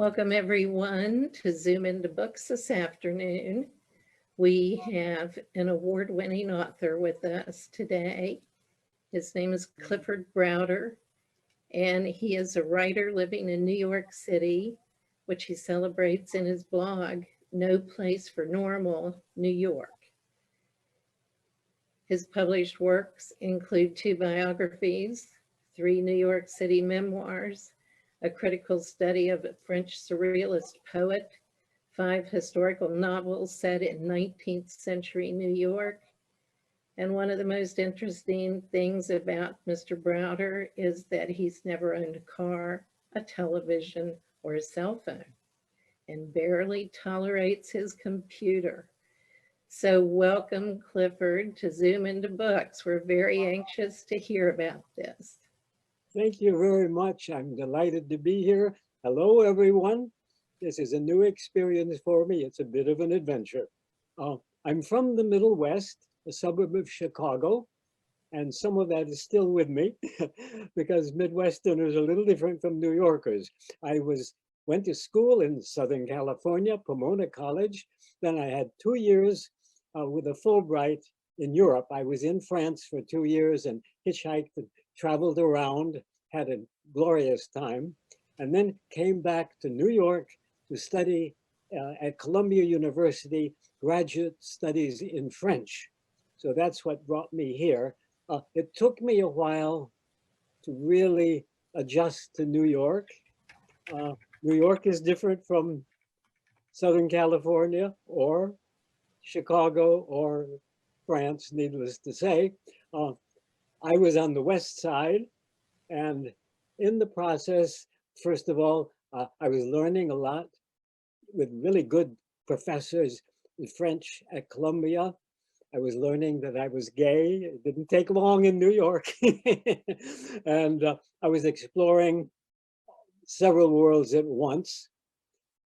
Welcome everyone to Zoom into Books this afternoon. We have an award-winning author with us today. His name is Clifford Browder, and he is a writer living in New York City, which he celebrates in his blog, No Place for Normal, New York. His published works include 2 biographies, 3 New York City memoirs, a critical study of a French Surrealist poet, 5 historical novels set in 19th century New York. And one of the most interesting things about Mr. Browder is that he's never owned a car, a television, or a cell phone, and barely tolerates his computer. So welcome, Clifford, to Zoom into Books. We're very anxious to hear about this. Thank you very much. I'm delighted to be here. Hello, everyone. This is a new experience for me. It's a bit of an adventure. I'm from the Middle West, a suburb of Chicago, and some of that is still with me because Midwesterners are a little different from New Yorkers. I went to school in Southern California, Pomona College. Then I had 2 years with a Fulbright in Europe. I was in France for 2 years and hitchhiked and traveled around, had a glorious time, and then came back to New York to study at Columbia University, graduate studies in French. So that's what brought me here. It took me a while to really adjust to New York. New York is different from Southern California or Chicago or France, needless to say. I was on the West Side, and in the process, first of all, I was learning a lot with really good professors in French at Columbia. I was learning that I was gay. It didn't take long in New York. And I was exploring several worlds at once.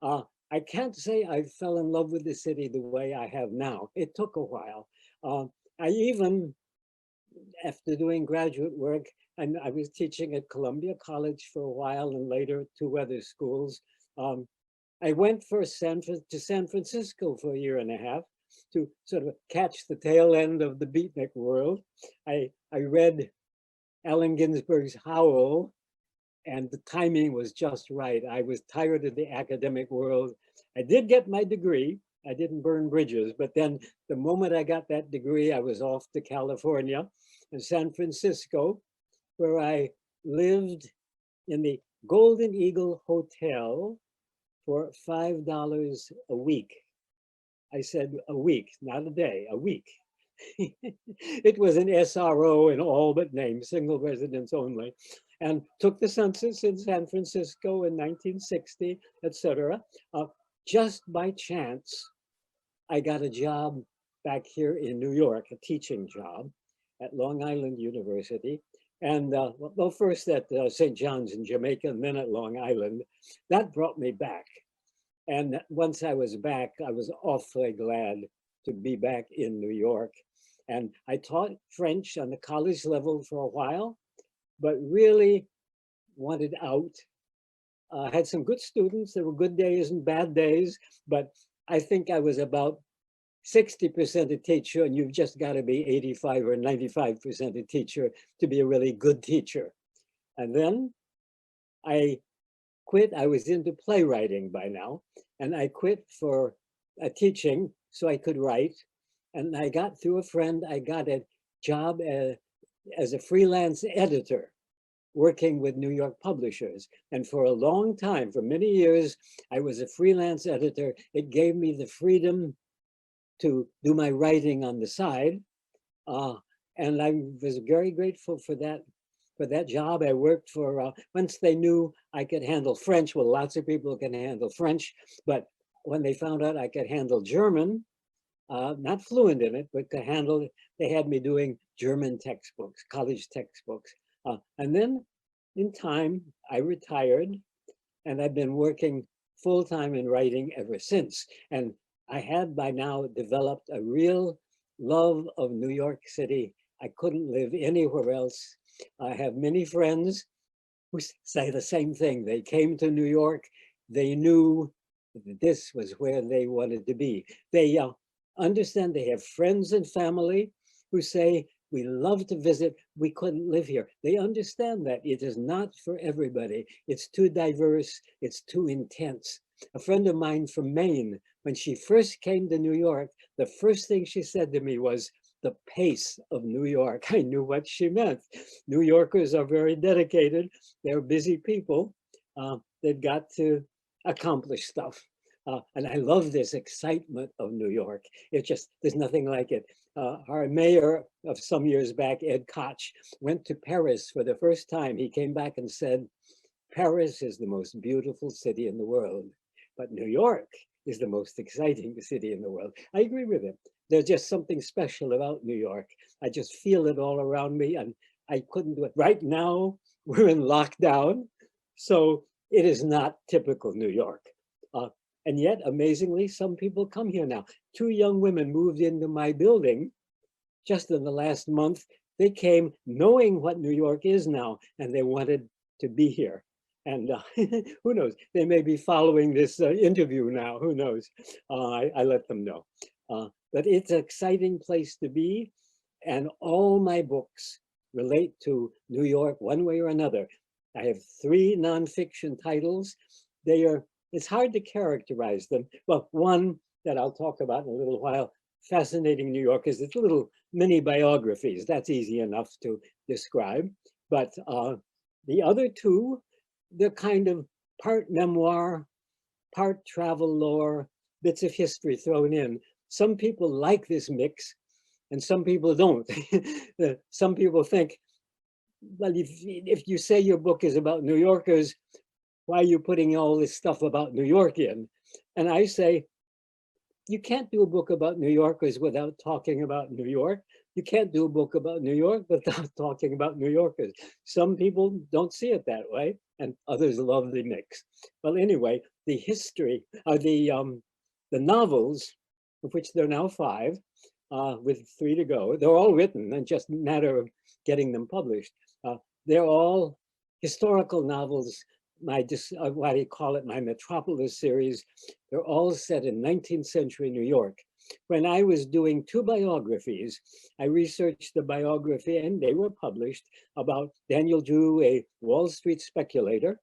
I can't say I fell in love with the city the way I have now. It took a while. I even, after doing graduate work, and I was teaching at Columbia College for a while and later 2 other schools. I went first to San Francisco for a year and a half to sort of catch the tail end of the beatnik world. I read Allen Ginsberg's Howl, and the timing was just right. I was tired of the academic world. I did get my degree. I didn't burn bridges, but then the moment I got that degree, I was off to California and San Francisco, where I lived in the Golden Eagle Hotel for $5 a week. I said a week, not a day, a week. It was an SRO in all but name, single residence only, and took the census in San Francisco in 1960, etc. Just by chance, I got a job back here in New York, a teaching job at Long Island University. And well, first at St. John's in Jamaica, and then at Long Island. That brought me back. And once I was back, I was awfully glad to be back in New York. And I taught French on the college level for a while, but really wanted out. I had some good students. There were good days and bad days, but I think I was about 60% a teacher, and you've just got to be 85 or 95% a teacher to be a really good teacher. And then I quit. I was into playwriting by now, and I quit for teaching so I could write. And I got through a friend, I got a job as a freelance editor, working with New York publishers. And for a long time, for many years, I was a freelance editor. It gave me the freedom to do my writing on the side. And I was very grateful for that job. I worked for, once they knew I could handle French, well, lots of people can handle French, but when they found out I could handle German, not fluent in it, but could handle it, they had me doing German textbooks, college textbooks. And then in time, I retired, and I've been working full-time in writing ever since. And I had by now developed a real love of New York City. I couldn't live anywhere else. I have many friends who say the same thing. They came to New York they knew that this was where they wanted to be. They understand they have friends and family who say, we love to visit, we couldn't live here. They understand that it is not for everybody. It's too diverse, it's too intense. A friend of mine from Maine, when she first came to New York, the first thing she said to me was, the pace of New York. I knew what she meant. New Yorkers are very dedicated. They're busy people. They've got to accomplish stuff. And I love this excitement of New York. It's just, there's nothing like it. Our mayor of some years back, Ed Koch, went to Paris for the first time. He came back and said, Paris is the most beautiful city in the world, but New York is the most exciting city in the world. I agree with him. There's just something special about New York. I just feel it all around me, and I couldn't do it. Right now, we're in lockdown, so it is not typical New York. And yet, amazingly, some people come here now. 2 young women moved into my building just in the last month. They came knowing what New York is now, and they wanted to be here. And who knows, they may be following this interview now, who knows? I let them know. But it's an exciting place to be. And all my books relate to New York one way or another. I have 3 nonfiction titles. It's hard to characterize them. Well, one that I'll talk about in a little while, Fascinating New York, is it's little mini biographies. That's easy enough to describe. But the other 2, they're kind of part memoir, part travel lore, bits of history thrown in. Some people like this mix and some people don't. Some people think, well, if you say your book is about New Yorkers, why are you putting all this stuff about New York in? And I say, you can't do a book about New Yorkers without talking about New York. You can't do a book about New York without talking about New Yorkers. Some people don't see it that way, and others love the mix. Well, anyway, the history, the novels, of which there are now 5, with 3 to go, they're all written, and just a matter of getting them published. They're all historical novels. What do you call it, my Metropolis series, they're all set in 19th century New York. When I was doing 2 biographies, I researched the biography, and they were published, about Daniel Drew, a Wall Street speculator,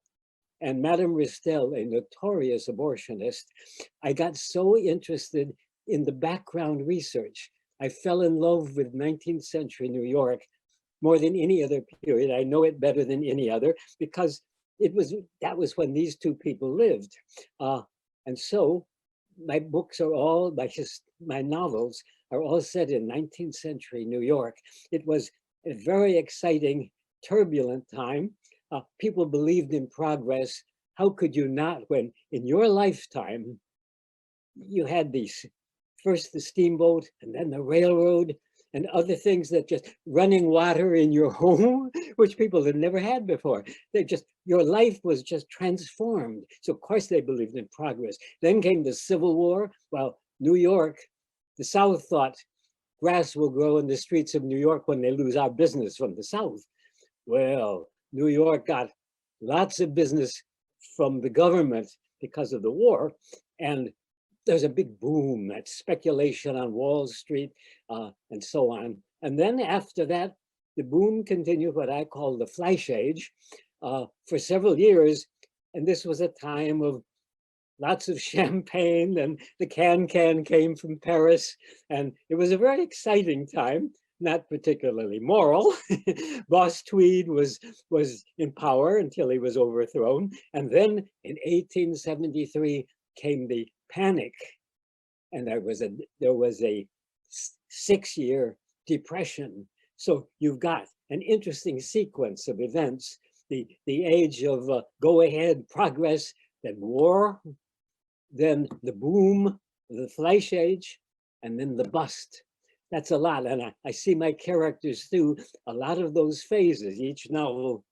and Madame Ristel, a notorious abortionist. I got so interested in the background research. I fell in love with 19th century New York more than any other period. I know it better than any other because that was when these 2 people lived. And so my books are all, my novels are all set in 19th century New York. It was a very exciting, turbulent time. People believed in progress. How could you not, when in your lifetime, you had first the steamboat and then the railroad and other things that just running water in your home, which people had never had before. Your life was just transformed. So of course they believed in progress. Then came the Civil War. Well, New York, the South thought grass will grow in the streets of New York when they lose our business from the South. Well, New York got lots of business from the government because of the war. And there's a big boom, that speculation on Wall Street and so on. And then after that, the boom continued, what I call the flash age, for several years. And this was a time of lots of champagne, and the can came from Paris. And it was a very exciting time, not particularly moral. Boss Tweed was in power until he was overthrown. And then in 1873 came the panic, and there was a 6-year depression. So you've got an interesting sequence of events: the age of go ahead, progress, then war, then the boom, the flash age, and then the bust. That's a lot, and I see my characters through a lot of those phases. Each novel,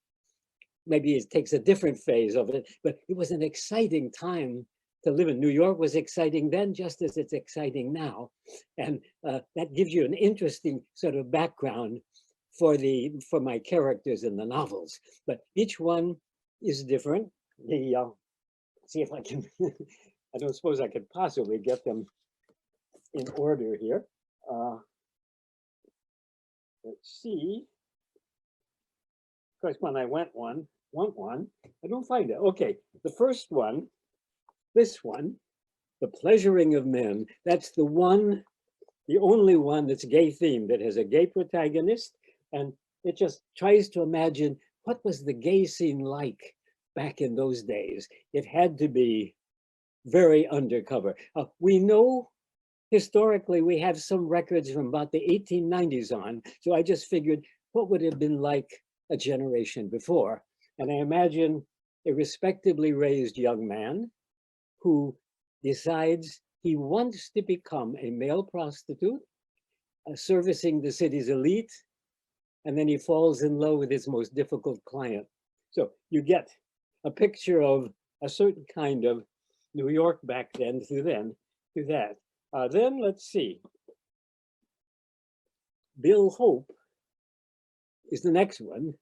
maybe it takes a different phase of it, but it was an exciting time to live in. New York was exciting then, just as it's exciting now. And that gives you an interesting sort of background for my characters in the novels. But each one is different. let's see if I can, I don't suppose I could possibly get them in order here. Let's see. Of course, when I want one, I don't find it. Okay, the first one, this one, The Pleasuring of Men, that's the one, the only one that's gay themed, that has a gay protagonist, and it just tries to imagine what was the gay scene like back in those days. It had to be very undercover. We know historically we have some records from about the 1890s on, so I just figured what would have been like a generation before. And I imagine a respectably raised young man who decides he wants to become a male prostitute, servicing the city's elite, and then he falls in love with his most difficult client. So you get a picture of a certain kind of New York back then through that. Then let's see. Bill Hope is the next one.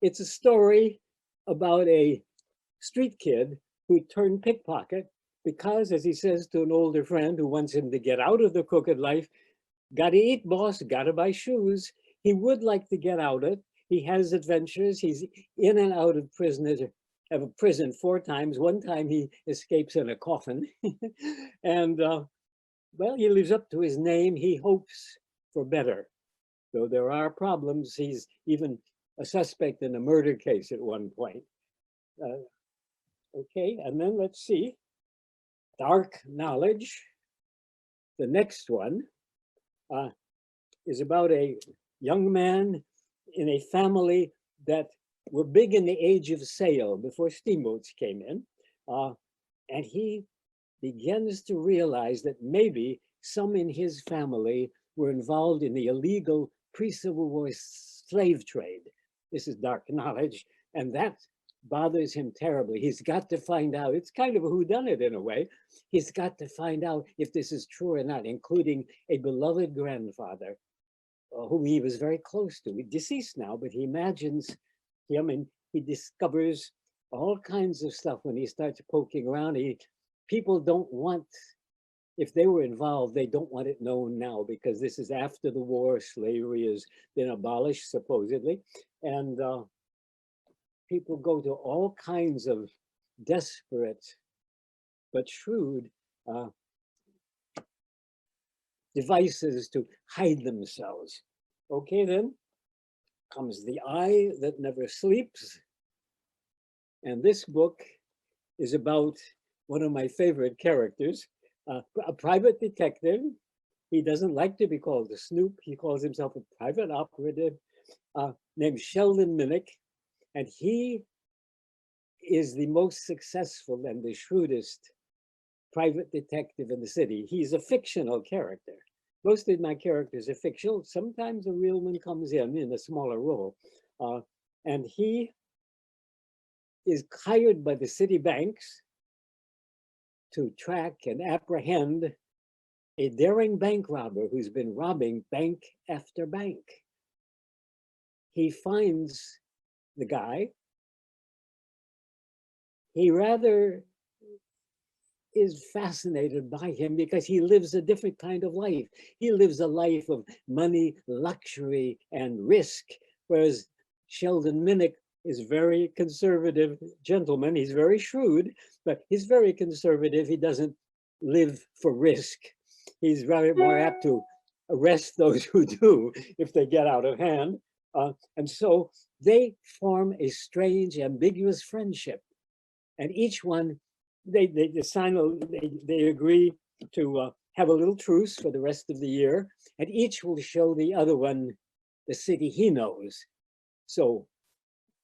It's a story about a street kid who turned pickpocket because, as he says to an older friend who wants him to get out of the crooked life, gotta eat, boss, gotta buy shoes. He would like to get out of it. He has adventures. He's in and out of prison 4 times. One time he escapes in a coffin. And well, he lives up to his name. He hopes for better. Though there are problems. He's even a suspect in a murder case at one point. Okay, and then let's see. Dark Knowledge. The next one is about a young man in a family that were big in the age of sail before steamboats came in. And he begins to realize that maybe some in his family were involved in the illegal pre-Civil War slave trade. This is Dark Knowledge, and that bothers him terribly. He's got to find out. It's kind of a whodunit in a way. He's got to find out if this is true or not, including a beloved grandfather whom he was very close to. He's deceased now, but he imagines him, and he discovers all kinds of stuff when he starts poking around. People don't want, if they were involved, they don't want it known now because this is after the war. Slavery has been abolished, supposedly. And people go to all kinds of desperate but shrewd devices to hide themselves. Okay, then comes The Eye That Never Sleeps. And this book is about one of my favorite characters, a private detective. He doesn't like to be called a snoop. He calls himself a private operative named Sheldon Minnick. And he is the most successful and the shrewdest private detective in the city. He's a fictional character. Most of my characters are fictional. Sometimes a real one comes in a smaller role. And he is hired by the city banks to track and apprehend a daring bank robber who's been robbing bank after bank. He finds the guy. He rather is fascinated by him because he lives a different kind of life. He lives a life of money, luxury, and risk, whereas Sheldon Minnick is very conservative gentleman. He's very shrewd, but he's very conservative. He doesn't live for risk. He's very more apt to arrest those who do if they get out of hand. And so they form a strange, ambiguous friendship. And each one, they agree to have a little truce for the rest of the year, and each will show the other one the city he knows. So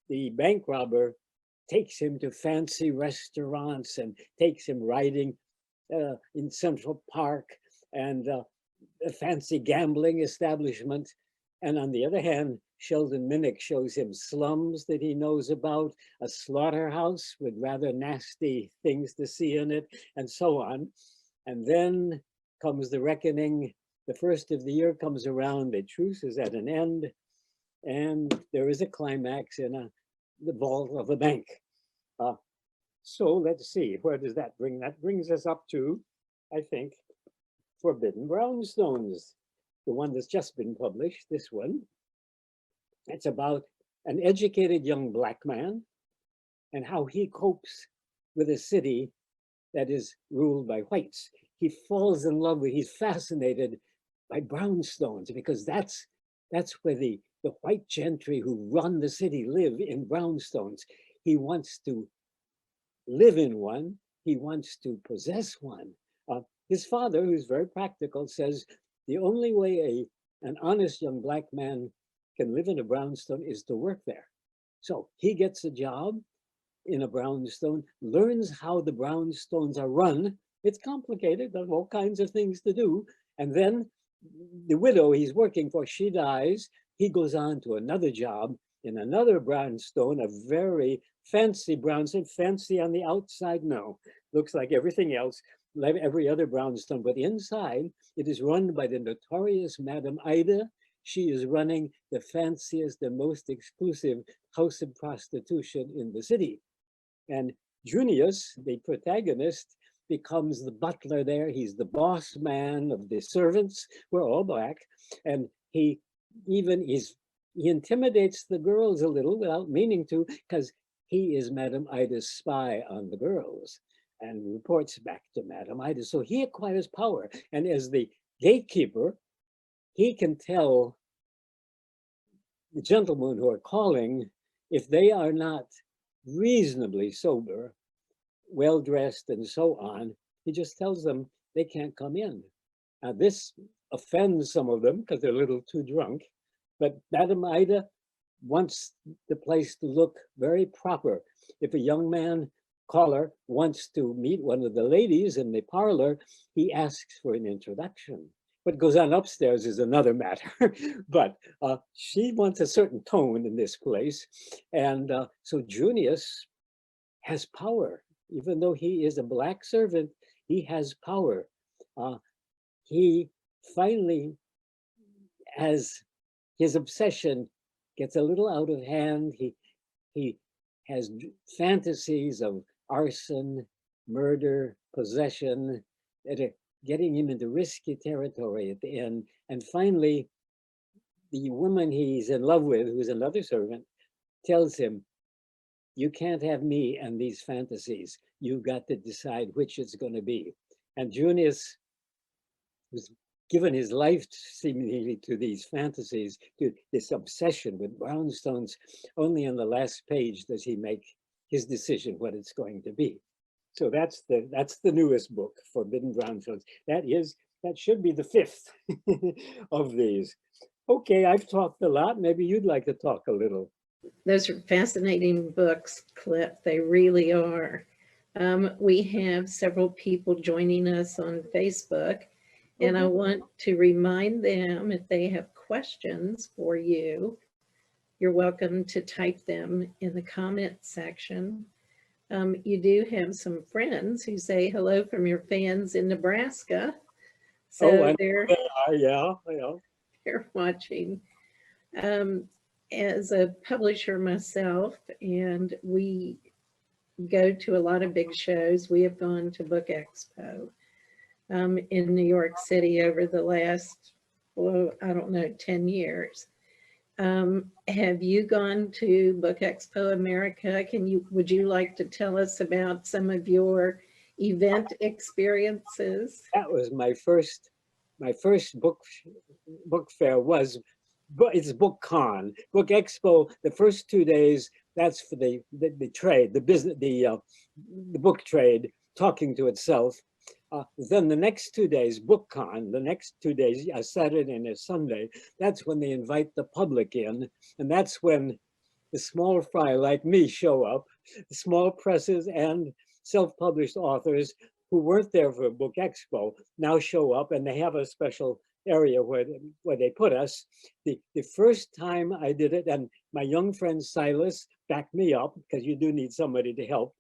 the bank robber takes him to fancy restaurants and takes him riding in Central Park and a fancy gambling establishment. And on the other hand, Sheldon Minnick shows him slums that he knows about, a slaughterhouse with rather nasty things to see in it, and so on. And then comes the reckoning. The first of the year comes around, the truce is at an end, and there is a climax in the vault of a bank. So let's see, where does that bring? That brings us up to, I think, Forbidden Brownstones, the one that's just been published, this one. It's about an educated young Black man and how he copes with a city that is ruled by whites. He falls in love with, he's fascinated by brownstones because that's where the white gentry who run the city live, in brownstones. He wants to live in one, he wants to possess one. His father, who's very practical, says the only way an honest young Black man can live in a brownstone is to work there. So he gets a job in a brownstone, learns how the brownstones are run. It's complicated, there's all kinds of things to do. And then the widow he's working for, she dies. He goes on to another job in another brownstone, a very fancy brownstone, fancy on the outside, no, looks like everything else, like every other brownstone, but inside it is run by the notorious Madam Ida. She is running the fanciest, the most exclusive house of prostitution in the city. And Junius, the protagonist, becomes the butler there. He's the boss man of the servants. We're all Black. And he intimidates the girls a little without meaning to, because he is Madam Ida's spy on the girls and reports back to Madam Ida. So he acquires power. And as the gatekeeper, he can tell the gentlemen who are calling, if they are not reasonably sober, well-dressed and so on, he just tells them they can't come in. Now this offends some of them because they're a little too drunk, but Madam Ida wants the place to look very proper. If a young man caller wants to meet one of the ladies in the parlor, he asks for an introduction. What goes on upstairs is another matter, but she wants a certain tone in this place. And so Junius has power. Even though he is a Black servant, he has power. He finally, as his obsession gets a little out of hand, he has fantasies of arson, murder, possession, that are getting him into risky territory at the end. And finally, the woman he's in love with, who's another servant, tells him, you can't have me and these fantasies. You've got to decide which it's going to be. And Junius was given his life seemingly to these fantasies, to this obsession with brownstones. Only on the last page does he make his decision what it's going to be. So that's the newest book, Forbidden Brownstones. That should be the fifth of these. Okay, I've talked a lot. Maybe you'd like to talk a little. Those are fascinating books, Cliff. They really are. We have several people joining us on Facebook, and I want to remind them, if they have questions for you, you're welcome to type them in the comment section. You do have some friends who say hello from your fans in Nebraska. So they're watching. As a publisher myself, and we go to a lot of big shows. We have gone to Book Expo in New York City over the last, well, I don't know, 10 years. Have you gone to Book Expo America? Would you like to tell us about some of your event experiences? That was my first book fair was, it's BookCon. Book Expo, the first 2 days, that's for the trade, the business, the book trade talking to itself. Then the next 2 days, BookCon, the next 2 days, a Saturday and a Sunday, that's when they invite the public in. And that's when the small fry like me show up, the small presses and self-published authors who weren't there for Book Expo now show up, and they have a special area where they put us. The first time I did it, and my young friend Silas backed me up, because you do need somebody to help.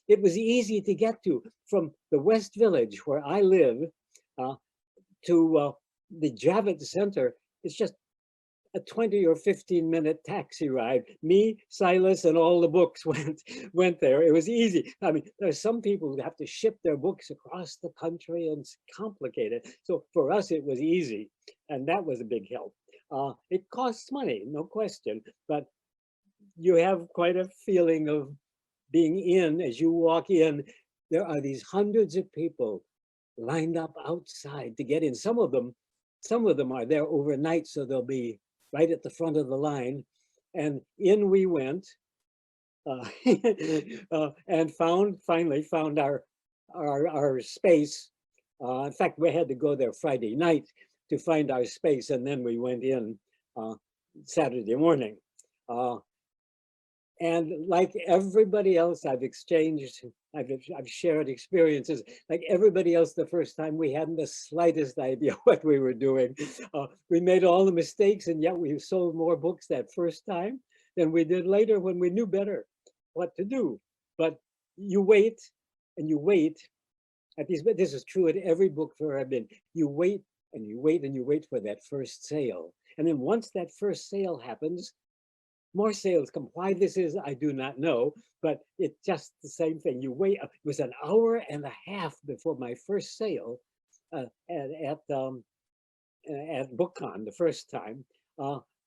It was easy to get to from the West Village where I live to the Javits Center. It's just a 20 or 15-minute taxi ride. Me, Silas, and all the books went there. It was easy. I mean, there's some people who have to ship their books across the country, and it's complicated. So for us, it was easy, and that was a big help. It costs money, no question, but you have quite a feeling of being in. As you walk in, there are these hundreds of people lined up outside to get in. Some of them are there overnight, so they'll be right at the front of the line. And in we went, and finally found our space. In fact, we had to go there Friday night to find our space, and then we went in Saturday morning. And like everybody else, I've shared experiences. Like everybody else, the first time we hadn't the slightest idea what we were doing. We made all the mistakes, and yet we sold more books that first time than we did later when we knew better what to do. But you wait and you wait. This is true at every book fair I've been. You wait and you wait and you wait for that first sale. And then once that first sale happens, more sales come. Why this is, I do not know, but it's just the same thing. You wait. It was an hour and a half before my first sale at BookCon the first time.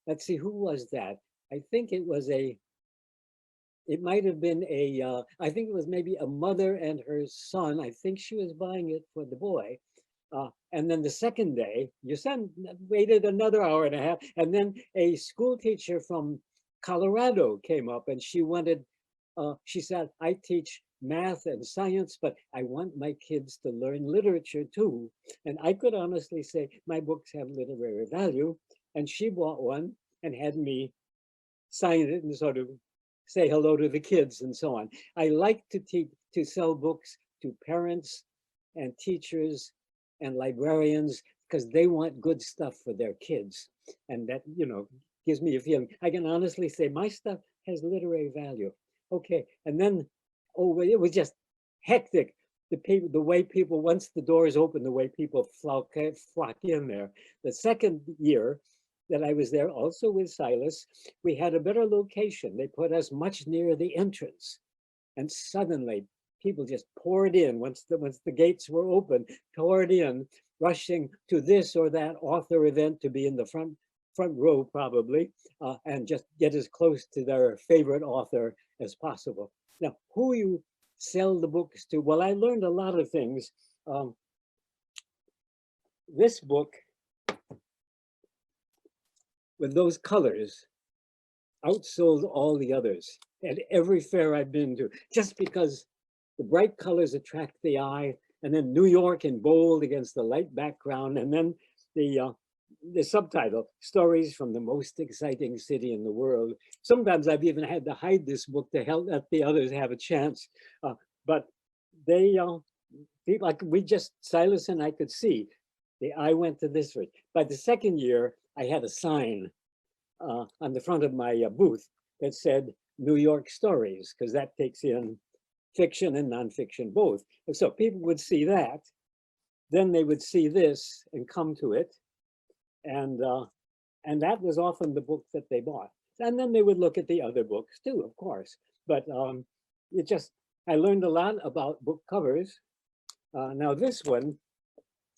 Let's see, who was that? I think it was it might have been I think it was maybe a mother and her son. I think she was buying it for the boy. And then the second day, your son waited another hour and a half, and then a school teacher from Colorado came up, and she wanted, she said, I teach math and science, but I want my kids to learn literature too. And I could honestly say my books have literary value. And she bought one and had me sign it and sort of say hello to the kids and so on. I like to sell books to parents and teachers and librarians because they want good stuff for their kids. And that, gives me a feeling. I can honestly say my stuff has literary value. Okay, and then, it was just hectic. The way people, once the doors open, the way people flock in there. The second year that I was there, also with Silas, we had a better location. They put us much nearer the entrance, and suddenly people just poured in once the gates were open, poured in, rushing to this or that author event to be in the front row probably, and just get as close to their favorite author as possible. Now, who you sell the books to? Well, I learned a lot of things. This book, with those colors, outsold all the others at every fair I've been to, just because the bright colors attract the eye, and then New York in bold against the light background, and then the subtitle, Stories from the Most Exciting City in the World. Sometimes I've even had to hide this book to help let the others have a chance. But they, like Silas and I could see, the eye went to this one. By the second year, I had a sign on the front of my booth that said New York Stories, because that takes in fiction and nonfiction both. And so people would see that, then they would see this and come to it. And that was often the book that they bought. And then they would look at the other books too, of course. But I learned a lot about book covers. Now this one,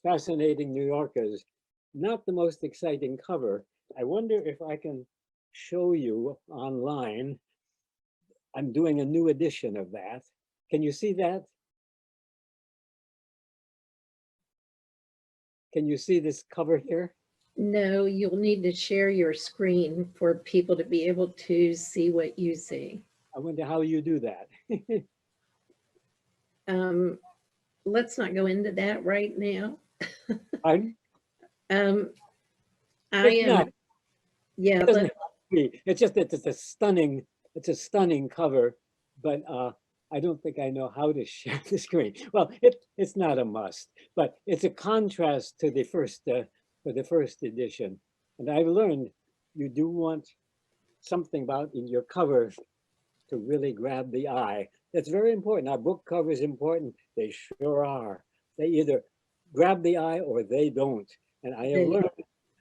Fascinating New Yorkers, not the most exciting cover. I wonder if I can show you online. I'm doing a new edition of that. Can you see that? Can you see this cover here? No, you'll need to share your screen for people to be able to see what you see. I wonder how you do that. Let's not go into that right now. Pardon? Yeah, it's just that it's a stunning cover, but I don't think I know how to share the screen. Well, it's not a must, but it's a contrast to the first edition. And I've learned you do want something about in your cover to really grab the eye. That's very important. Our book cover is important. They sure are. They either grab the eye or they don't. And I have learned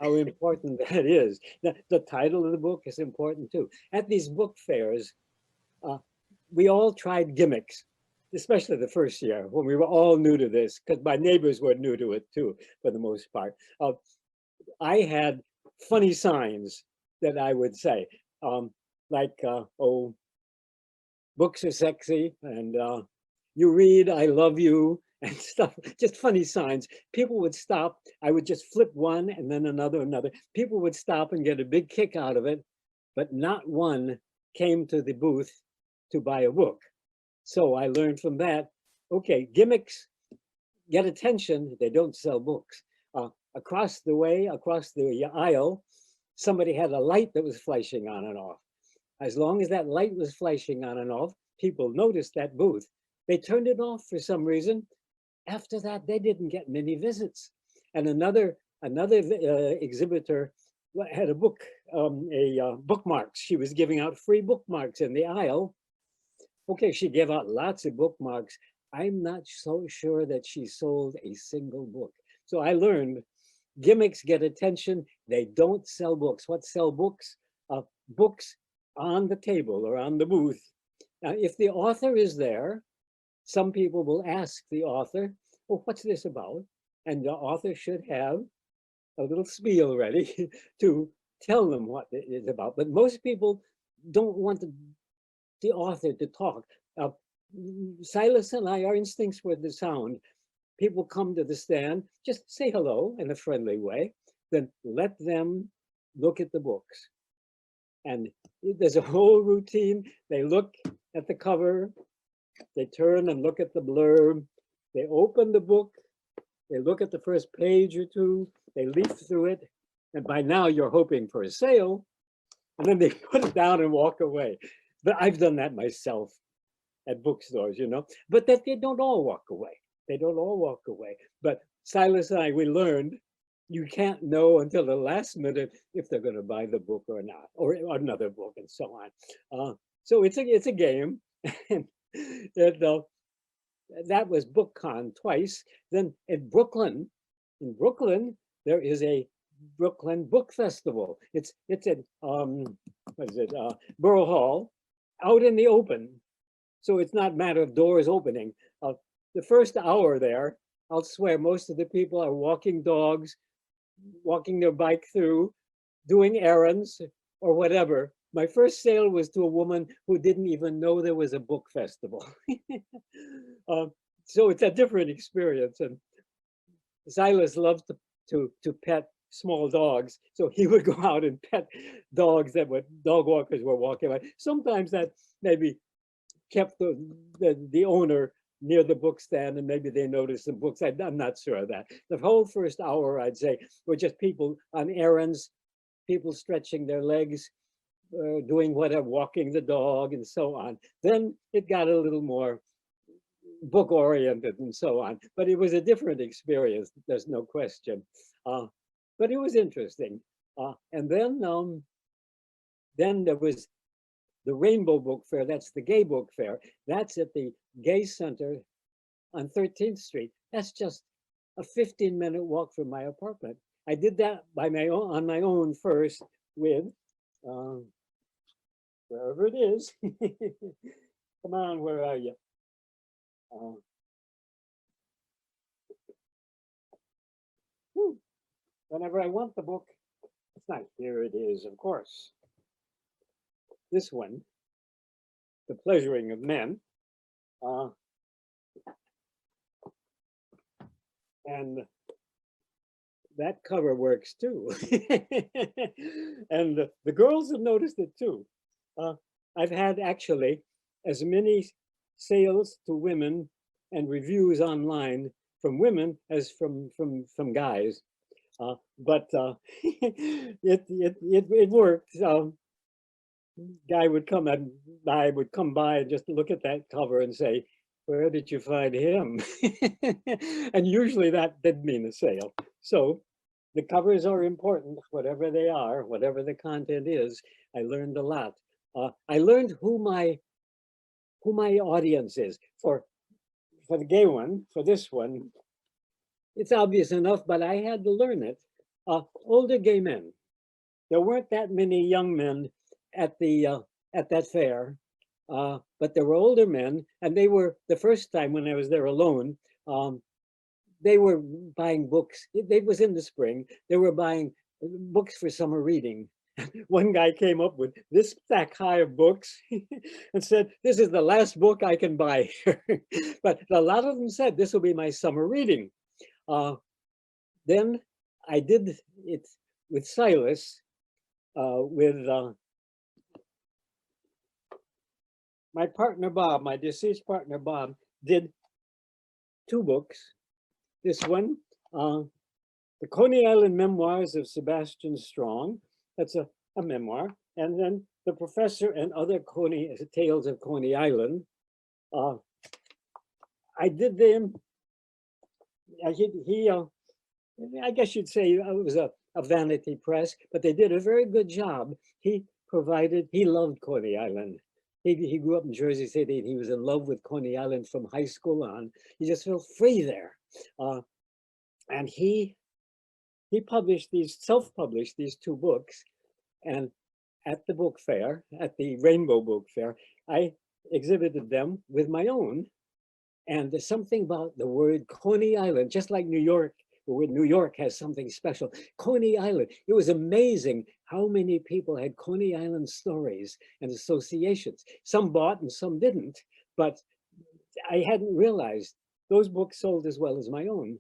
how important that is. The title of the book is important too. At these book fairs, uh, we all tried gimmicks, especially the first year when we were all new to this, because my neighbors were new to it too, for the most part. I had funny signs that I would say, like, oh, books are sexy, and you read, I love you, and stuff, just funny signs. People would stop. I would just flip one and then another. People would stop and get a big kick out of it, but not one came to the booth to buy a book. So I learned from that, okay, gimmicks get attention, they don't sell books. Across the way, across the aisle, somebody had a light that was flashing on and off. As long as that light was flashing on and off, people noticed that booth. They turned it off for some reason. After that, they didn't get many visits. And another exhibitor had a book, bookmarks. She was giving out free bookmarks in the aisle. Okay, she gave out lots of bookmarks. I'm not so sure that she sold a single book. So I learned gimmicks get attention. They don't sell books. What sell books? Books on the table or on the booth. Now, if the author is there, some people will ask the author, oh, what's this about? And the author should have a little spiel ready to tell them what it is about. But most people don't want the author to talk. Silas and I, our instincts were the sound. People come to the stand, just say hello in a friendly way, then let them look at the books. And there's a whole routine. They look at the cover, they turn and look at the blurb, they open the book, they look at the first page or two, they leaf through it, and by now you're hoping for a sale, and then they put it down and walk away. But I've done that myself at bookstores, you know, but that they don't all walk away. They don't all walk away. But Silas and I, we learned you can't know until the last minute if they're going to buy the book or not, or another book and so on. So it's a game. And that was BookCon twice. Then in Brooklyn, there is a Brooklyn Book Festival. It's at what is it? Borough Hall, out in the open. So it's not a matter of doors opening. The first hour there, I'll swear most of the people are walking dogs, walking their bike through, doing errands or whatever. My first sale was to a woman who didn't even know there was a book festival. So it's a different experience. And Silas loved to pet small dogs. So he would go out and pet dogs that dog walkers were walking by. Sometimes that maybe kept the owner near the book stand, and maybe they noticed some books. I'm not sure of that. The whole first hour, I'd say, were just people on errands, people stretching their legs, doing whatever, walking the dog and so on. Then it got a little more book oriented and so on, but it was a different experience. There's no question. But it was interesting. And then there was the Rainbow Book Fair. That's the gay book fair. That's at the Gay Center on 13th Street. That's just a 15-minute walk from my apartment. I did that on my own first with wherever it is. Come on, where are you? Whenever I want the book, it's not here. It is, of course. This one, The Pleasuring of Men. And that cover works too. And the girls have noticed it too. I've had actually as many sales to women and reviews online from women as from guys. But it worked. Guy would come and I would come by and just look at that cover and say, where did you find him? And usually that did mean a sale. So the covers are important, whatever they are, whatever the content is. I learned a lot. I learned who my audience is. For the gay one, for this one, it's obvious enough, but I had to learn it. older gay men. There weren't that many young men at that fair, but there were older men, and they were, the first time when I was there alone, they were buying books. It was in the spring. They were buying books for summer reading. One guy came up with this stack high of books and said, "This is the last book I can buy here." But a lot of them said, "This will be my summer reading." Then I did it with Silas, with my partner Bob, my deceased partner Bob, did 2 books. This one, The Coney Island Memoirs of Sebastian Strong. That's a memoir. And then The Professor and Other Tales of Coney Island. I did them. I guess you'd say it was a vanity press, but they did a very good job. He loved Coney Island. He grew up in Jersey City, and he was in love with Coney Island from high school on. He just felt free there. And he self-published these 2 books. And at the book fair, at the Rainbow Book Fair, I exhibited them with my own. And there's something about the word Coney Island, just like New York, where New York has something special. Coney Island, it was amazing how many people had Coney Island stories and associations. Some bought and some didn't, but I hadn't realized those books sold as well as my own,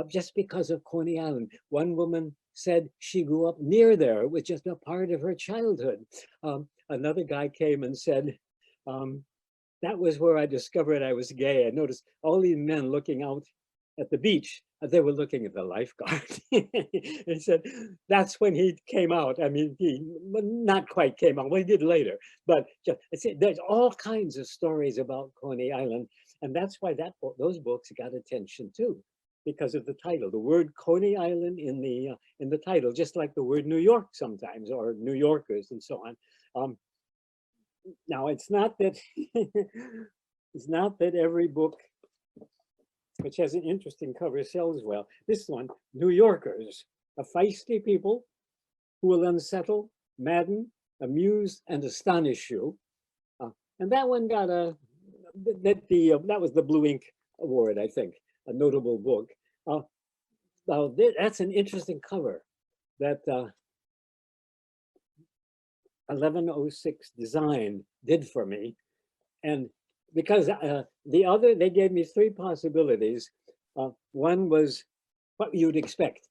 just because of Coney Island. One woman said she grew up near there. It was just a part of her childhood. Another guy came and said, that was where I discovered I was gay. I noticed all these men looking out at the beach. They were looking at the lifeguard. He said, that's when he came out. I mean, he not quite came out, well, he did later. But there's all kinds of stories about Coney Island. And that's why those books got attention too, because of the title. The word Coney Island in the title, just like the word New York sometimes, or New Yorkers and so on. Now, it's not that every book which has an interesting cover sells well. This one, New Yorkers, a feisty people who will unsettle, madden, amuse, and astonish you. And that one got that was the Blue Ink Award, I think, a notable book. Now that's an interesting cover that 1106 Design did for me. And because they gave me 3 possibilities. One was what you'd expect,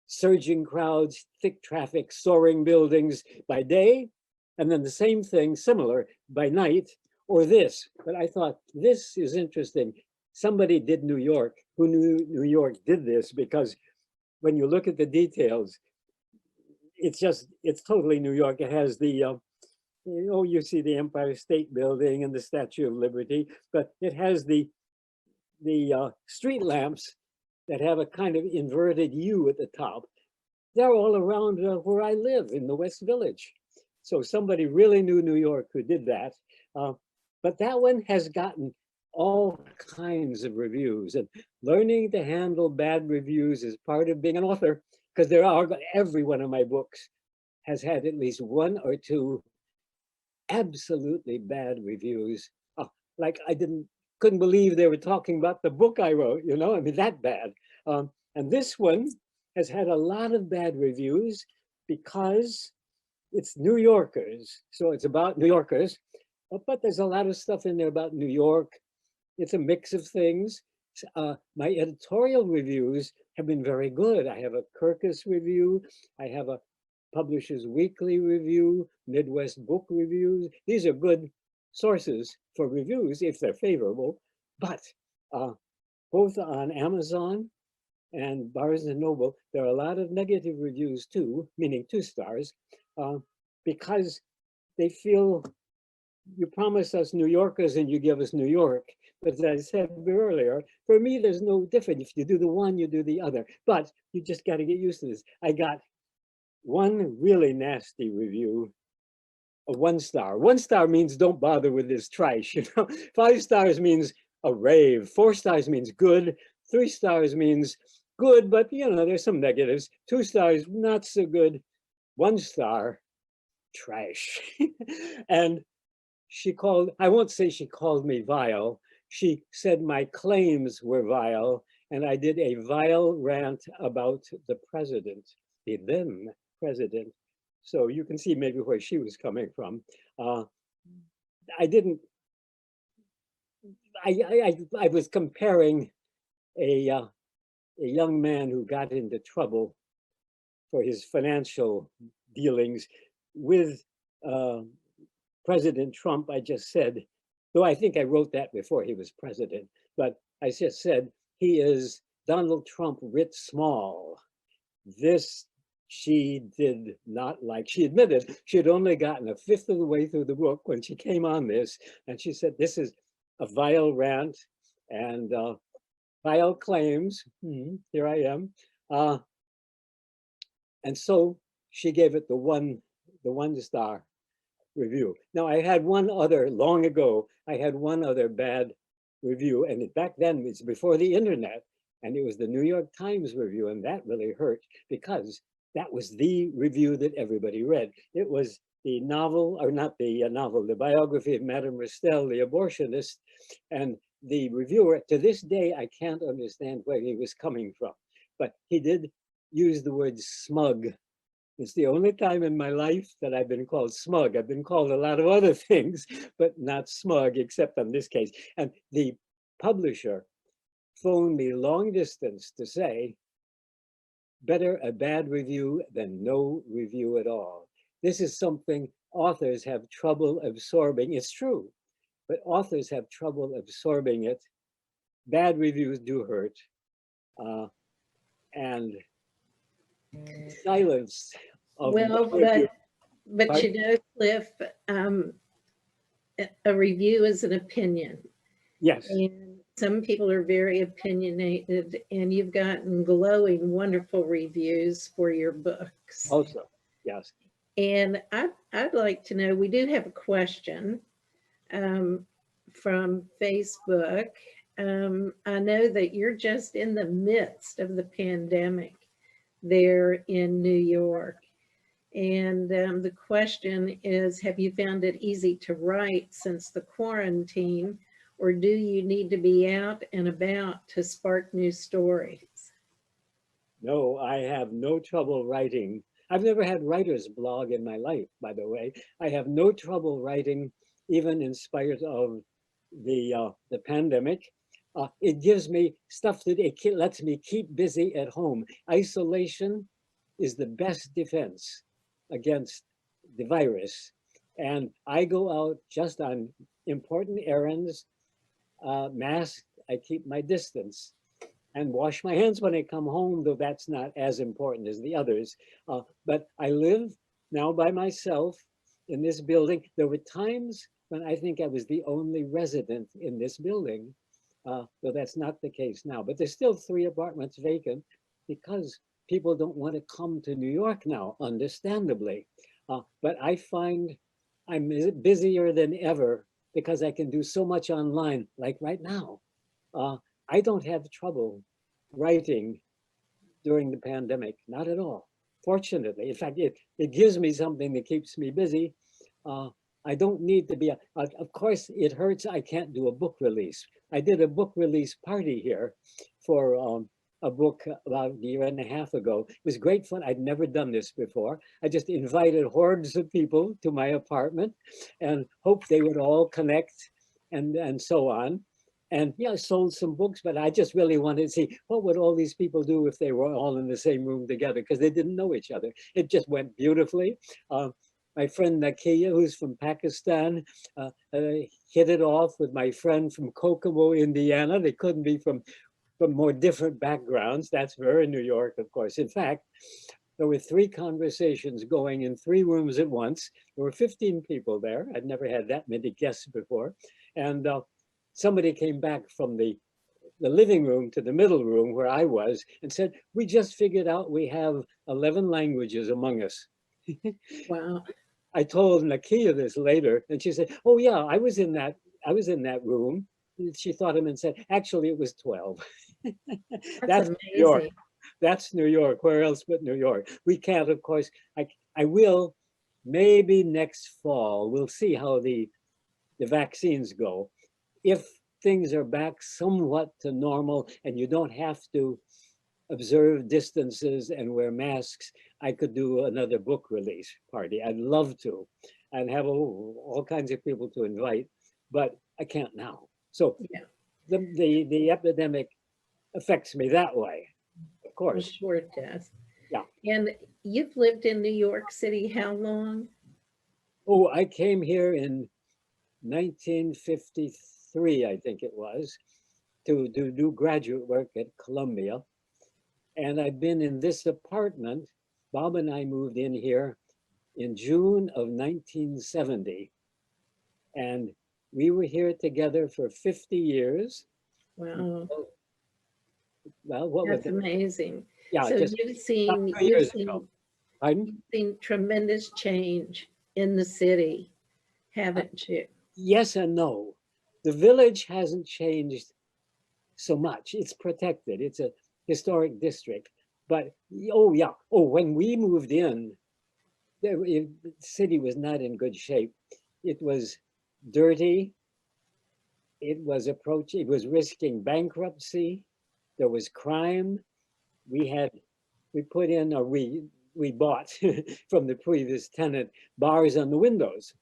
surging crowds, thick traffic, soaring buildings by day, and then the same thing, similar, by night, or this. But I thought, this is interesting. Somebody did New York, who knew New York did this, because when you look at the details, it's totally New York. It has the, you see the Empire State Building and the Statue of Liberty, but it has the street lamps that have a kind of inverted U at the top. They're all around where I live in the West Village. So somebody really knew New York who did that. But that one has gotten all kinds of reviews, and learning to handle bad reviews is part of being an author, because every one of my books has had at least 1 or 2 absolutely bad reviews. Like couldn't believe they were talking about the book I wrote, I mean, that bad. And this one has had a lot of bad reviews because it's New Yorkers. So it's about New Yorkers, but there's a lot of stuff in there about New York. It's a mix of things. My editorial reviews have been very good. I have a Kirkus review. I have a Publishers Weekly review, Midwest Book Reviews. These are good sources for reviews if they're favorable, but both on Amazon and Barnes and Noble, there are a lot of negative reviews too, meaning 2 stars, because they feel you promise us New Yorkers and you give us New York. But as I said earlier, for me, there's no difference. If you do the one, you do the other, but you just got to get used to this. I got one really nasty review of 1 star. 1 star means don't bother with this trash, 5 stars means a rave. 4 stars means good. 3 stars means good, but you know, there's some negatives. 2 stars, not so good. 1 star, trash. And she called, I won't say she called me vile. She said my claims were vile, and I did a vile rant about the president, the then president. So you can see maybe where she was coming from. I didn't, I was comparing a young man who got into trouble for his financial dealings with President Trump. I just said, though I think I wrote that before he was president, but I just said, he is Donald Trump writ small. This she did not like. She admitted she had only gotten a fifth of the way through the book when she came on this, and she said, this is a vile rant and vile claims. Here I am. And so she gave it the one star review. Now I had one other, long ago, I had one other bad review, and back then it's before the internet, and it was the New York Times review, and that really hurt because that was the review that everybody read. It was the novel, or not the novel, the biography of Madame Ristel, the abortionist, and the reviewer, to this day, I can't understand where he was coming from, but he did use the word smug. It's the only time in my life that I've been called smug. I've been called a lot of other things, but not smug, except on this case. And the publisher phoned me long distance to say, better a bad review than no review at all. This is something authors have trouble absorbing. It's true, but authors have trouble absorbing it. Bad reviews do hurt. And silence of Well, but you know, Cliff, a review is an opinion. Yes. And some people are very opinionated, and you've gotten glowing, wonderful reviews for your books. Also, yes. And I'd like to know, we do have a question from Facebook. I know that you're just in the midst of the pandemic there in New York. And the question is, have you found it easy to write since the quarantine, or do you need to be out and about to spark new stories? No, I have no trouble writing. I've never had writer's blog in my life, by the way. I have no trouble writing, even in spite of the pandemic. It gives me stuff that it lets me keep busy at home. Isolation is the best defense against the virus. And I go out just on important errands, masked, I keep my distance, and wash my hands when I come home, though that's not as important as the others. But I live now by myself in this building. There were times when I think I was the only resident in this building, though that's not the case now. But there's still 3 apartments vacant because people don't want to come to New York now, understandably. But I find I'm busier than ever because I can do so much online, like right now. I don't have trouble writing during the pandemic, not at all, fortunately. In fact, it gives me something that keeps me busy. I don't need to be, of course it hurts, I can't do a book release. I did a book release party here for a book about a year and a half ago. It was great fun. I'd never done this before. I just invited hordes of people to my apartment and hoped they would all connect and so on. And yeah, I sold some books, but I just really wanted to see what would all these people do if they were all in the same room together, because they didn't know each other. It just went beautifully. My friend Nakia, who's from Pakistan, hit it off with my friend from Kokomo, Indiana. They couldn't be from more different backgrounds. That's very New York, of course. In fact, there were 3 conversations going in 3 rooms at once. There were 15 people there. I'd never had that many guests before. And somebody came back from the living room to the middle room where I was and said, we just figured out we have 11 languages among us. Wow. I told Nakia this later, and she said, oh yeah, I was in that room. She thought him and said, actually it was 12. That's New York. amazing. That's New York. Where else but New York? We can't, of course, I will maybe next fall. We'll see how the vaccines go. If things are back somewhat to normal and you don't have to observe distances and wear masks, I could do another book release party. I'd love to, and have all kinds of people to invite, but I can't now. So Yeah, the epidemic affects me that way, of I'm course. sure it does. Yeah. And you've lived in New York City how long? Oh, I came here in 1953, I think it was, to do graduate work at Columbia. And I've been in this apartment. Bob and I moved in here in June of 1970. And we were here together for 50 years. Wow, Well, what was that's it? amazing. Yeah, So just you've about seen, 2 years ago. Pardon? you've seen tremendous change in the city, haven't you? Yes and no. The village hasn't changed so much. It's protected. It's a historic district. But oh yeah, oh, when we moved in, the city was not in good shape. It was dirty. It was risking bankruptcy. There was crime. We put in, or we bought from the previous tenant bars on the windows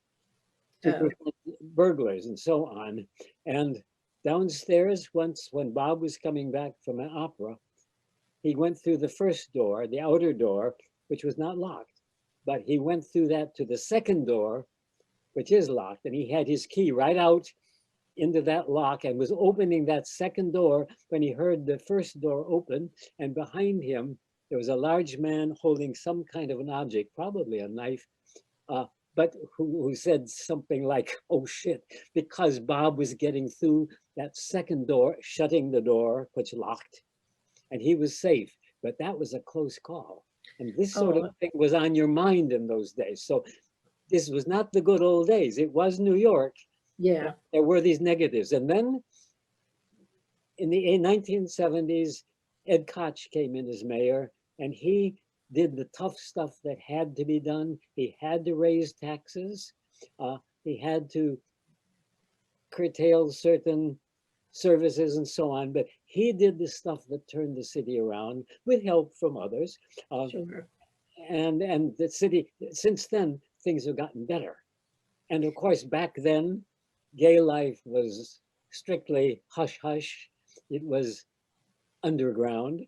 to Oh, prevent burglars and so on. And downstairs, once when Bob was coming back from an opera, he went through the first door, the outer door, which was not locked, but he went through that to the second door, which is locked, and he had his key right out into that lock and was opening that second door when he heard the first door open, and behind him there was a large man holding some kind of an object, probably a knife, but who said something like, "Oh shit," because Bob was getting through that second door, shutting the door, which locked, and he was safe. But that was a close call. And this sort of oh, thing was on your mind in those days. So this was not the good old days. It was New York. yeah. There were these negatives. And then in the 1970s, Ed Koch came in as mayor, and he did the tough stuff that had to be done. He had to raise taxes. He had to curtail certain services and so on, but he did the stuff that turned the city around with help from others. Sure. And the city, since then, things have gotten better. And of course, back then, gay life was strictly hush hush. It was underground.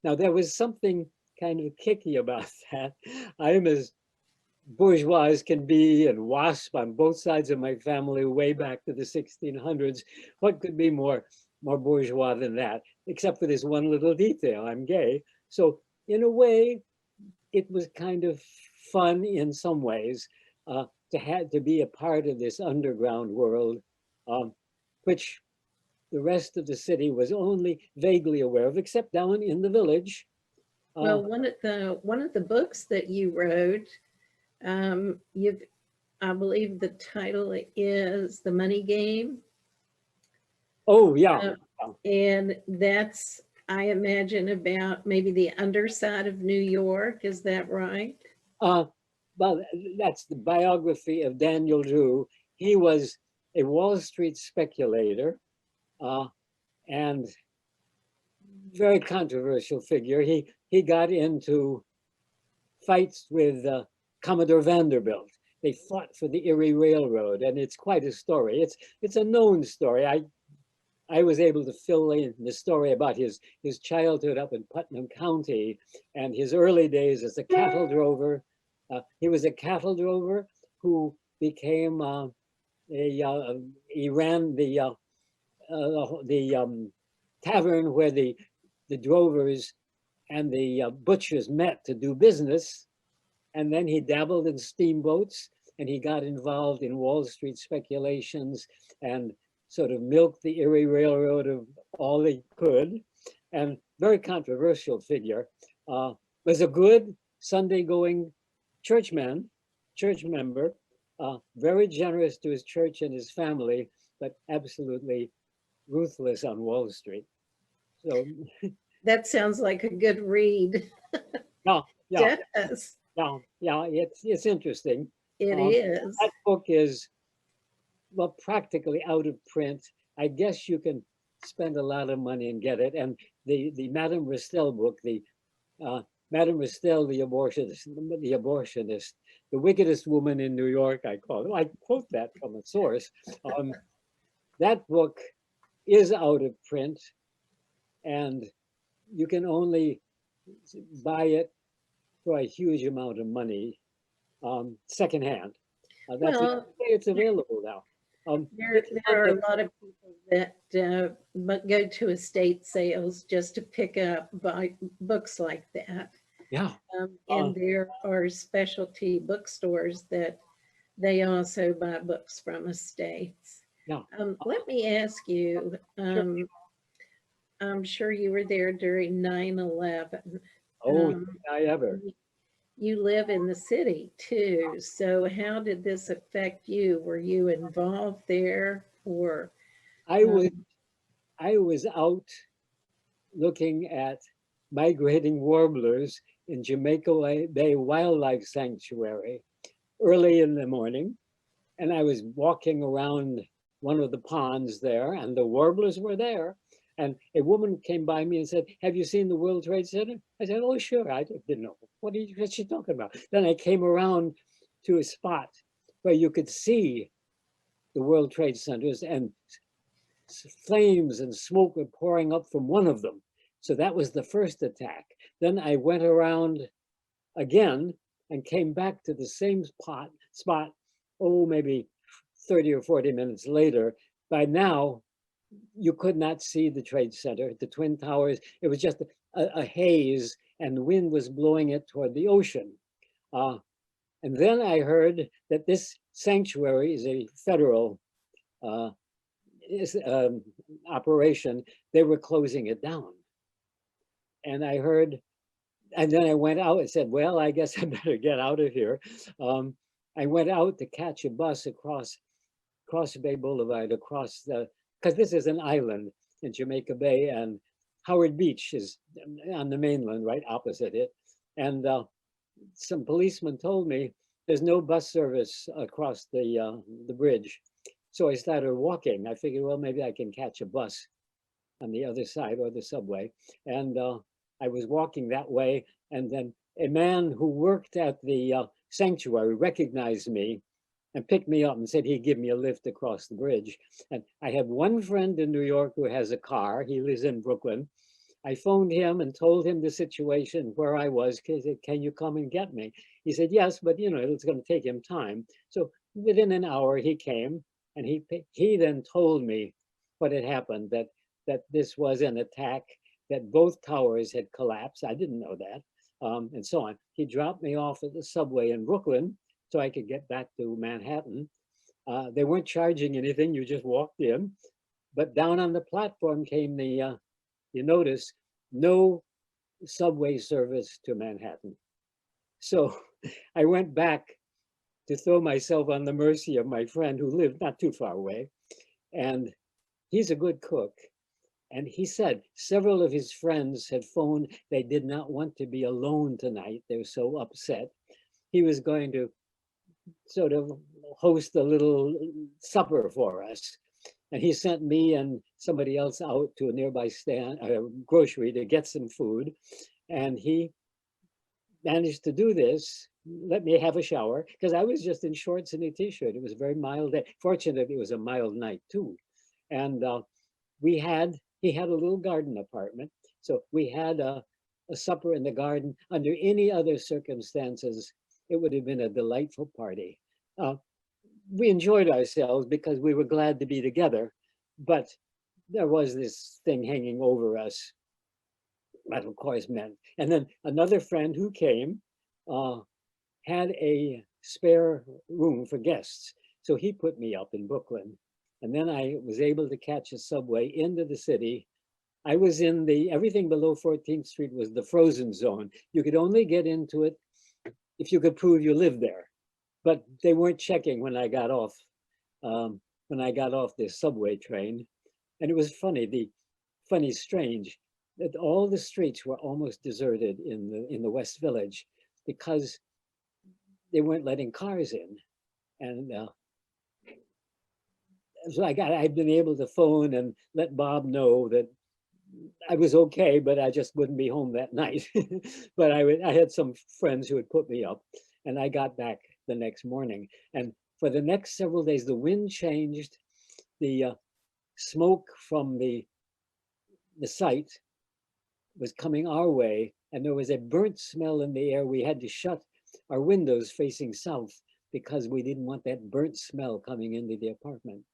Now, there was something kind of kicky about that. I'm as bourgeois as can be and WASP on both sides of my family way back to the 1600s. What could be more bourgeois than that, except for this one little detail, I'm gay. So in a way, it was kind of fun in some ways to be a part of this underground world, which the rest of the city was only vaguely aware of, except down in the village. Well, one of the books that you wrote, you've, I believe the title is The Money Game. Oh yeah. And that's, I imagine, about maybe the underside of New York. Is that right? Well, that's the biography of Daniel Drew. He was a Wall Street speculator and very controversial figure. He got into fights with Commodore Vanderbilt. They fought for the Erie Railroad, and it's quite a story. It's a known story. I was able to fill in the story about his childhood up in Putnam County and his early days as a cattle drover. He was a cattle drover who became he ran the tavern where the drovers and the butchers met to do business. And then he dabbled in steamboats, and he got involved in Wall Street speculations and sort of milked the Erie Railroad of all he could. And very controversial figure. Was a good Sunday-going church member, very generous to his church and his family, but absolutely ruthless on Wall Street. So That sounds like a good read. Yeah, yeah, Does. yeah. It's interesting. It Um, is. that book is, well, practically out of print. I guess you can spend a lot of money and get it. And the Madame Restell book, the uh, Madame Restell, the abortionist, the wickedest woman in New York, I call it. I quote that from a source. That book is out of print, and you can only buy it for a huge amount of money, secondhand. That's Well, it's available now. there It's one there are that, a lot of people that go to estate sales just to pick up books like that. yeah, uh, And there are specialty bookstores that they also buy books from estates. yeah, Let me ask you, sure. I'm sure you were there during 9/11. Oh, Um, did I ever? you live in the city too. So how did this affect you? Were you involved there or I was um, I was out looking at migrating warblers in Jamaica Bay Wildlife Sanctuary early in the morning, and I was walking around one of the ponds there, and the warblers were there. And a woman came by me and said, "Have you seen the World Trade Center?" I said, "Oh, sure." I didn't know. What's she talking about? Then I came around to a spot where you could see the World Trade Centers, and flames and smoke were pouring up from one of them. So that was the first attack. Then I went around again and came back to the same spot, oh, maybe 30 or 40 minutes later. By now, you could not see the Trade Center, the Twin Towers. It was just a haze, and the wind was blowing it toward the ocean. And then I heard that this sanctuary is a federal uh, operation. They were closing it down. And I heard, and then I went out and said, well, I guess I better get out of here. I went out to catch a bus across Bay Boulevard, across because this is an island in Jamaica Bay, and Howard Beach is on the mainland, right opposite it. And some policemen told me there's no bus service across the bridge. So I started walking. I figured, well, maybe I can catch a bus on the other side or the subway. And I was walking that way. And then a man who worked at the sanctuary recognized me and picked me up and said he'd give me a lift across the bridge. And I have one friend in New York who has a car. He lives in Brooklyn. I phoned him and told him the situation where I was. He said, can you come and get me? He said, yes, but you know, it's going to take him time. So within an hour he came, and he then told me what had happened, that this was an attack, that both towers had collapsed. I didn't know that, and so on. He dropped me off at the subway in Brooklyn so I could get back to Manhattan. They weren't charging anything. You just walked in. But down on the platform came the, you notice, no subway service to Manhattan. So I went back to throw myself on the mercy of my friend who lived not too far away. And he's a good cook. And he said several of his friends had phoned. They did not want to be alone tonight. They were so upset. He was going to sort of host a little supper for us. And he sent me and somebody else out to a nearby grocery to get some food. And he managed to do this, let me have a shower, because I was just in shorts and a t-shirt. It was a very mild day. Fortunately, it was a mild night too. And he had a little garden apartment. So we had a supper in the garden. Under any other circumstances, it would have been a delightful party. We enjoyed ourselves because we were glad to be together, but there was this thing hanging over us. That of course meant. And then another friend who came had a spare room for guests. So he put me up in Brooklyn. And then I was able to catch a subway into the city. I was in everything below 14th Street was the frozen zone. You could only get into it if you could prove you lived there. But they weren't checking when I got off this subway train. And it was funny, strange. that all the streets were almost deserted in the West Village because they weren't letting cars in. And so I've been able to phone and let Bob know that I was okay, but I just wouldn't be home that night. But I had some friends who had put me up, and I got back the next morning. And for the next several days, the wind changed, the smoke from the site was coming our way, and there was a burnt smell in the air. We had to shut our windows facing south because we didn't want that burnt smell coming into the apartment.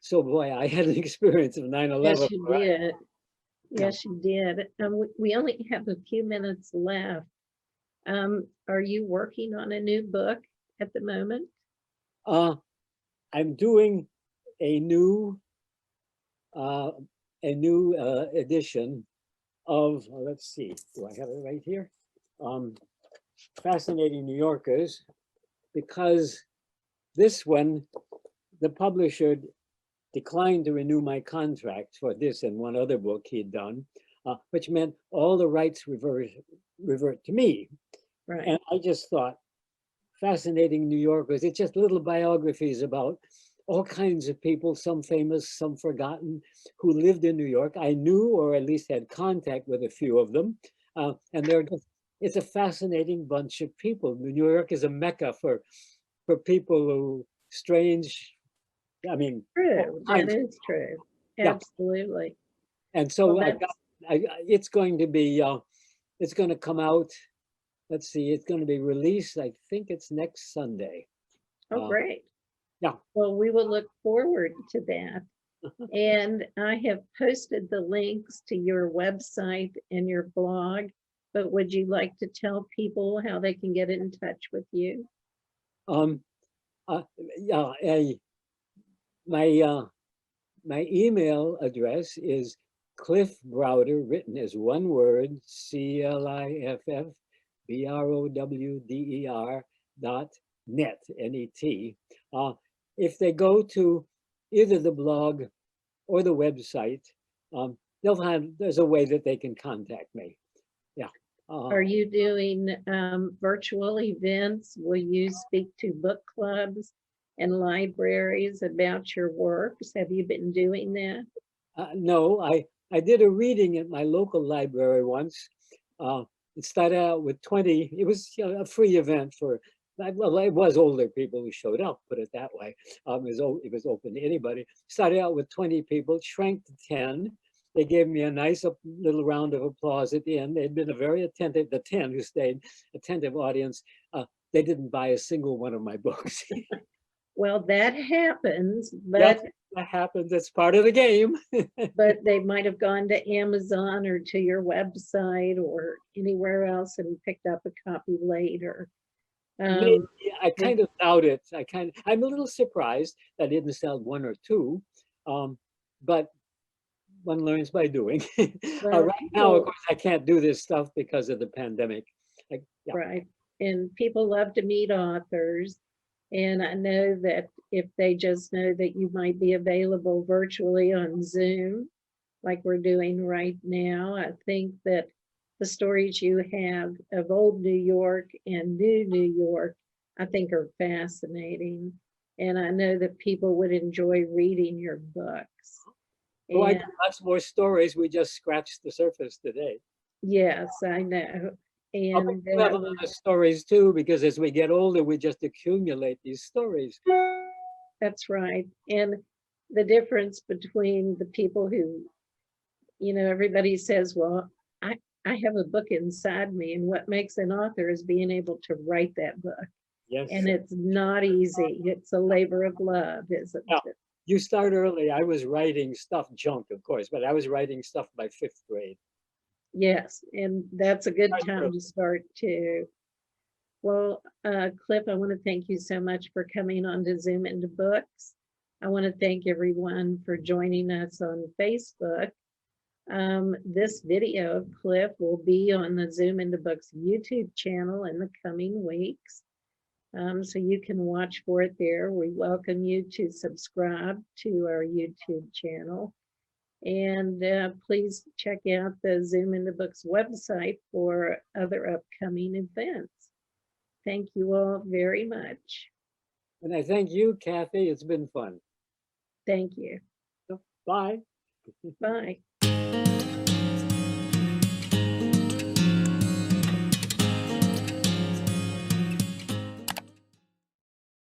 So boy, I had an experience of 9/11. Yes, you did. Yes, you did. We only have a few minutes left. Are you working on a new book at the moment? I'm doing a new edition of, let's see, do I have it right here? Fascinating New Yorkers, because this one, the publisher declined to renew my contract for this and one other book he'd done, which meant all the rights revert to me. Right. And I just thought, Fascinating New Yorkers, it's just little biographies about all kinds of people, some famous, some forgotten, who lived in New York. I knew, or at least had contact with a few of them. And it's a fascinating bunch of people. New York is a mecca for people who strange, I mean. True, that is true. Absolutely. Yeah. And so Well, it's going to be, it's going to come out. Let's see, it's going to be released, I think it's next Sunday. Oh, great. Yeah. Well, we will look forward to that. And I have posted the links to your website and your blog, but would you like to tell people how they can get in touch with you? Yeah, my email address is Cliff Browder, written as one word, CliffBrowder.net, N-E-T. If they go to either the blog or the website, there's a way that they can contact me. Yeah. Are you doing virtual events? Will you speak to book clubs and libraries about your works? Have you been doing that? No, I did a reading at my local library once. It started out with 20, it was a free event for, well, it was older people who showed up, put it that way. It was open to anybody. Started out with 20 people, shrank to 10. They gave me a nice little round of applause at the end. They'd been a very attentive, the 10 who stayed, attentive audience. They didn't buy a single one of my books. Well, that happens, but Yep, that happens. It's part of the game. but they might have gone to Amazon or to your website or anywhere else and picked up a copy later. Maybe, I kind of doubt it. I'm a little surprised that I didn't sell one or two, but one learns by doing. Well, right now, of course, I can't do this stuff because of the pandemic. Yeah. right. And people love to meet authors. And I know that if they just know that you might be available virtually on Zoom, like we're doing right now, I think that the stories you have of old New York and new New York, I think are fascinating. And I know that people would enjoy reading your books. Oh, I And got lots more stories. We just scratched the surface today. yes, I know. I'll And have other stories too, because as we get older, we just accumulate these stories. that's right. And the difference between the people who, everybody says, well, I have a book inside me, and what makes an author is being able to write that book. Yes. And it's not easy. It's a labor of love, isn't it? You start early. I was writing stuff, junk, of course, but I was writing stuff by 5th grade. Yes, and that's a good time to start too. Well, Cliff, I want to thank you so much for coming on to Zoom into Books. I want to thank everyone for joining us on Facebook. This video of Cliff will be on the Zoom into Books YouTube channel in the coming weeks. So you can watch for it there. We welcome you to subscribe to our YouTube channel. And please check out the Zoom in the Books website for other upcoming events. Thank you all very much. And I thank you, Kathy. It's been fun. Thank you. Bye. Bye.